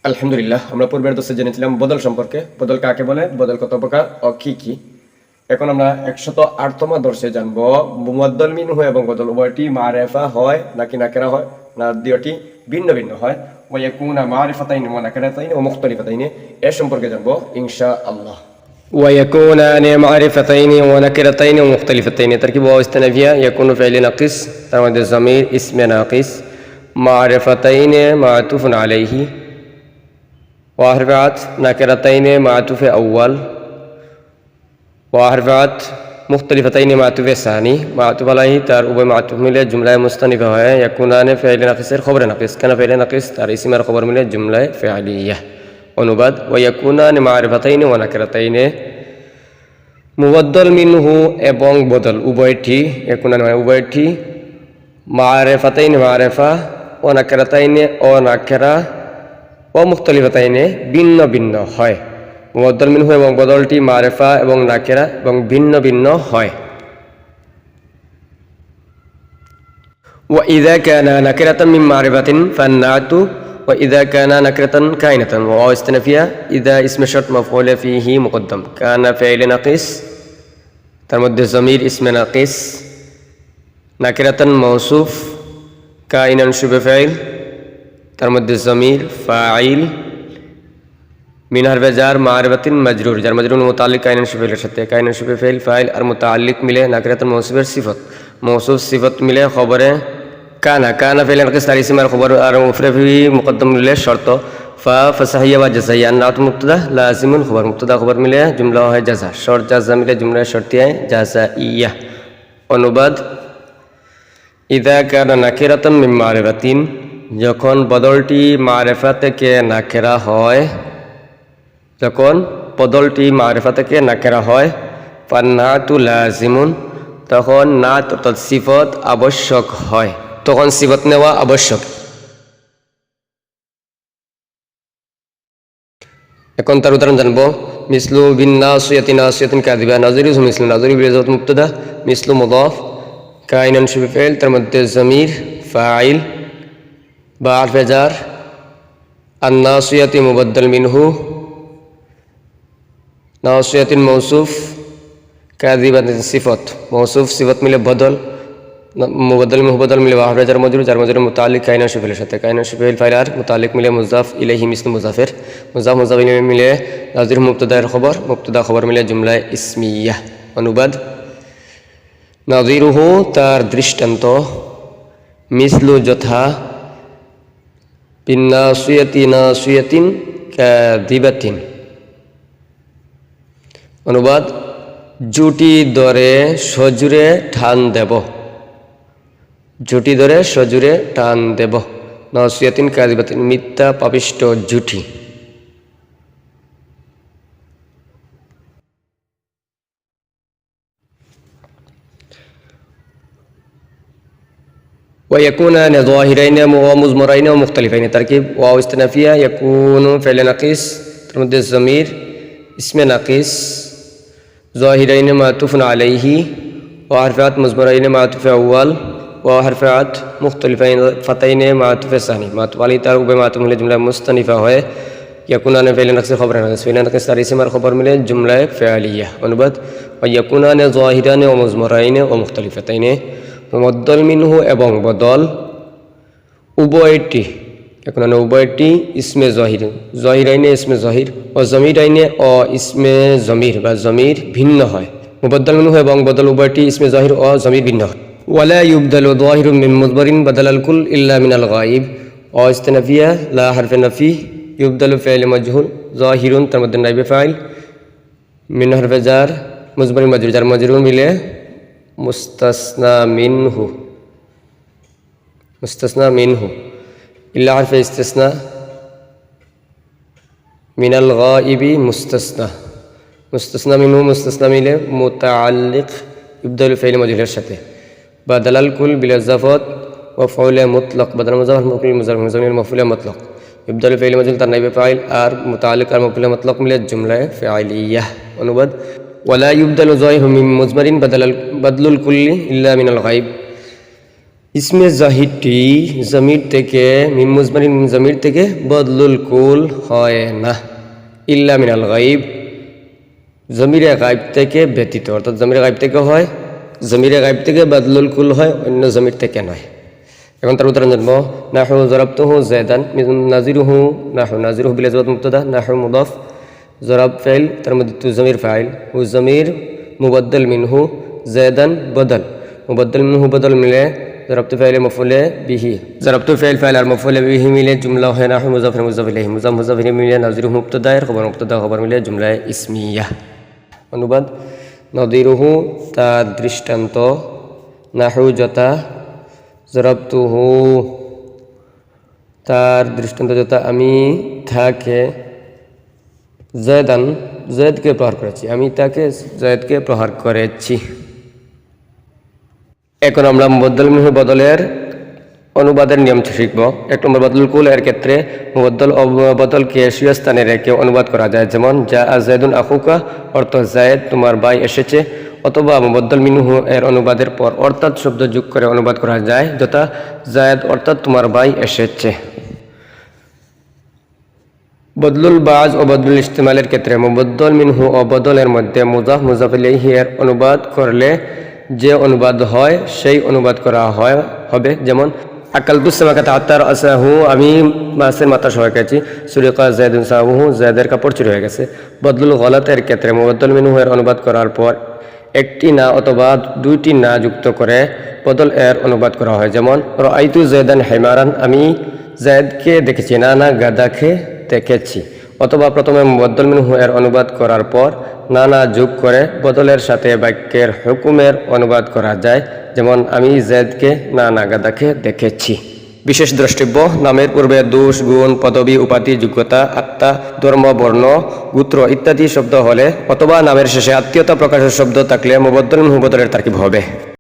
আলহামদুলিল্লাহ, আমরা পূর্বের দর্শে জেনেছিলাম বদল সম্পর্কে। বদল কাকে বলে, বদল কত প্রকার ও কি কি। এখন আমরা 108তম দর্শে জানবো মুবদ্দাল মিনহু এবং বদল উভয়টি মারিফা হয় নাকি নাকেরা হয়, না দুইটি ভিন্ন ভিন্ন হয়। ওয়া ইয়াকুনা মারিফাতাইন ওয়া নাকিরাতাইন ওয়া মুখতালিফাতাইন, এর সম্পর্কে জানবো ইনশাআল্লাহ। ويكونان معرفتين ونكرتين ومختلفتين. تركيب واو استئنافية يكون فعل ناقص تمد الضمير اسم ناقص معرفتين معطوف عليه وحرفات نكرتين معطوف أول وحرفات مختلفتين معطوف ثاني معطوف عليه تار উভয় معطوف মিলে জুমলায় মুস্তানিফা হয়। يكونان فعل ناقصের খবর নাকিস, কেন ফেলে নাকিস তার ইসমের খবর মিলে জুমলায় ফেআলিয়া। অনুবাদ ওয়াকুনান মারিফাতাইন ওয়া নাকিরাতাইন, মুবদ্দাল মিনহু এবং বদল উভয়টি, ইয়াকুনান মানে উভয়টি, মারিফাতাইন মারিফা, ওয়া নাকিরাতাইন ও নাকিরা, ও মুখতালিফাতাইন ভিন্ন ভিন্ন হয়। মুবদ্দাল মিনহু এবং বদলটি মারিফা এবং নাকিরা এবং ভিন্ন ভিন্ন হয়। ওয়া ইযা কানা নাকিরাতান মিন মারিফাতিন ফান্নাতু وإذا كان نكرة كائنة. واو استئنافية إذا اسم شرط مفعول فيه مقدم كان فعل ناقص ترمد الضمير اسم ناقص نكرة موصوف كائنا شبه فاعل ترمد الضمير فاعل من حرف جر معرفة مجرور جر مجرور متعلق كائنا شبه فاعل সাথে كائنا شبه فاعل فاعل আর متعلق মিলে نكرة موصوفের সিফত, موصوف সিফত মিলে খবরে কানা, কানা ফেলে নাকিস তার ইসমের খবর আর মুফরাদি মুকদ্দম মিলে শর্ত ফা ফাসাহিয়া ওয়া জাযাইয়া নাত মুবতাদা লাজিমুন খবর, মুবতাদা খবর মিলে জুমলা হয় জাযা, শর্ত জাযা মিলে জুমলা শর্তিয়া জাযাইয়া। অনুবাদ ইযা কানা নাকিরাতান মিন মারিফাতিন, যখন বদলটি মারিফা থেকে নাকিরা হয়, যখন বদলটি মারিফা থেকে নাকিরা হয়, ফান্নাতু লাজিমুন, তখন নাত অর্থাৎ সিফত আবশ্যক হয়, তখন সিফত নেওয়া আবশ্যক। এখন তার উদাহরণ জানবো। মিসলু বিন নাসিয়াতিন নাসিয়াতিন কাযিবা, নাযিরু মিসলু নাযিরু বিজাত মুবতাদা মিসলু মুদাফ কাইনান শুবে ফাইল তার মধ্যে জমির ফাইল বা হারফে জার, আন নাসিয়াতি মুবদ্দাল মিনহু, নাসিয়াতিন মৌসুফ, কাযিবাতিন সিফত, মৌসুফ সিফত মিলে বদল, মুবদ্দাল মুবদ্দাল মিলে হারফে জার মজরুর জার মজরুর মুতাআল্লিক কাইনান শুফেলের সাথে, কাইনান শুফেল ফাইল আর মুতাআল্লিক মিলে মুজাফ ইলাইহি মিসলু মুজাফের, মুজাফ মুজাফ ইলাইহি মিলে নাযির মুবতাদার খবর, মুবতাদা খবর মিলে জুমলায় ইসমিয়াহ। অনুবাদ নাযিরুহু তার দৃষ্টান্ত, মিসলু যথা, বিন নাসিয়াতি নাসিয়াতিন কাযিবাতিন। অনুবাদ জুটি ধরে সজুরে টান দেব, জুটি ধরে সজুরে টান দেব, নাসিয়াতিন কাযিবাতিন মিথ্যা পাপিষ্ট জুটি। ويكونان ظاهرين ومضمرين ومختلفين. تركيب واو استئنافية يكون فعل ناقص ترمد الضمير اسم ناقص ظاهرين معطوف عليه وحرفات مضمرين معطوف أول وحرفات مختلفتين معطوف ثاني معطوف عليه তার উভয় মাতুফ মিলে জুমলা মুস্তানিফা হয়। يكونان فعل ناقص خبر ناقص فعل ناقص তার ইসমের খবর মিলে জুমলা ফিআলিয়া। অনুবাদ ويكونان ظاهرين ومضمرين ومختلفتين, মুবদ্দাল মিনহু এবং বদল উভয়টি, এখন উভয়টি ইসমে জহির, জহিরাইনে ইসমে জহির ও জমিরাইনে ও ইসমে জমির বা জমির ভিন্ন হয়। মুবদ্দাল মিনহু এবং বদল উভয়টি ইসমে জহির ও জমির ভিন্ন হয়। ওয়ালা ইউবদালু যাহিরুন মিন মুদবরিন বাদালাল কুল ইল্লা মিনাল গায়ব। ও ইস্তিনাফিয়া লা হারফে নাফি ইউবদালু ফাইল মাজহুল যাহিরুন তার মধ্যে নাইবে ফাইল, মিন হারফে জার মুজবরিন মাজরুর জার মাজরুর মিলে মুস্তাসনা মিনহু, মুস্তাসনা মিনহু ইল্লা হারফে ইস্তিসনা মিনাল গায়বি মুস্তাসনা, মুস্তাসনা মিনহু মুস্তাসনা মিলে মুতাআল্লিক ইবদালু ফাইল মাজহুলের সাথে, বাদালাল কুল বিল ইজাফাত ওয়া ফাউলে মুতলাক বাদাল মুজাফফর মুফিল মুজাফফর মুজামিল মাফউলে মুতলাক ইবদালু ফাইল মাজহুল তার নাইবে ফাইল আর মুতাআল্লিক আর মাফউলে মুতলাক মিলে জুমলায়ে ফাইলিয়াহ। অনুবাদ ওয়ালা ইউবদালু যাহিরুন মিন মুজমারিন বাদলুল কুল্লি ইল্লা মিনাল গায়ব, ইসমে জাহিদটি জমির থেকে মিম মুজমারিন মিম জমির থেকে বদলুল কুল হয় না, ইল্লা মিনাল গাইব, জমিরে গাইব থেকে ব্যতীত, অর্থাৎ জমিরে গাইব থেকে হয়, জমিরে গাইব থেকে বদলুল কুল হয়, অন্য জমির থেকে নয়। এখন তার উদাহরণ জানবো, নাহু জরাবতুহু জায়দান, নাজিরুহু, নাহু নাজিরুহু বিল আজওয়াত মুবতাদা, নাহু মুদাফ, জরাব ফাইল, তার মধ্যে তু জমির ফাইল, হু জমির মুবদ্দাল মিনহু, জায়দান বদল, মুবদ্দাল মিনহু বদল মিলে জরাবতু ফাইল মফউলে বিহি, জরাবতু ফাইল আর মফউলে বিহি মিলে জুমলা হয় নাহু মুজাফির মুজাফ ইলাইহি, মুজাফ ইলাইহি মিলে নাজিরুহু মুবতাদা এর খবর মিলে জুমলা ইসমিয়া। অনুবাদ, নদিরুহু তার দৃষ্টান্ত, নাহু যথা, জরাবতুহু তার দৃষ্টান্ত যথা, আমি তাকে, জায়দান জায়দকে প্রহার করেছি, আমি তাকে জায়দকে প্রহার করেছি। এখন আমরা মুবদ্দাল মিনহু বদলের অনুবাদের নিয়ম শিখব। 1 নম্বর বদলুল কুল এর ক্ষেত্রে মুবদ্দাল বদলকে স্বীয় স্থানে রেখে অনুবাদ করা যায়, যেমন যা জায়দুন আখুকা, অর্থ জায়দ তোমার ভাই এসেছে, অথবা মুবদ্দাল মিনহু এর অনুবাদের পর অর্থাৎ শব্দ যোগ করে অনুবাদ করা যায়, যথা জায়দ অর্থাৎ তোমার ভাই এসেছে। বদলুল বাজ ও বদলুল ইস্তেমালের ক্ষেত্রে মুবদ্দাল মিনহু ও বদলের মধ্যে মুজাফ মুজাফ ইলাইহি এর অনুবাদ করলে যে অনুবাদ হয় সেই অনুবাদ করা হবে, যেমন আকালতুস সামাকাতা আতার আসাহু, আমি মাছের মাথা সহ খেয়েছি, সুরিকা জায়দুন সাহুহু, জায়দের কাপড় চুরি হয়ে গেছে। বদলুল গলাত এর ক্ষেত্রে মুবদ্দাল মিনহু এর অনুবাদ করার পর একটি না অথবা দুইটি না যুক্ত করে বদল এর অনুবাদ করা হয়, যেমন রাআইতু জায়দান হিমারান, আমি জায়দকে দেখেছি, না গাদাকে দেখেছি। অথবা প্রথমে মুবদ্দাল মিনহু এর অনুবাদ করার পর না যোগ করে বদলের সাথে বাক্যের হুকুমের অনুবাদ করা যায়, যেমন আমি জায়দকে না গাদাকে দেখেছি। বিশেষ দ্রষ্টব্য, নামের পূর্বে দোষ, গুণ, পদবী, উপাধি, যোগ্যতা, আত্মা, ধর্ম, বর্ণ, গোত্র ইত্যাদি শব্দ হলে অথবা নামের শেষে আত্মীয়তা প্রকাশের শব্দ থাকলে মুবদ্দাল মিনহু বদলের তারকিব হবে।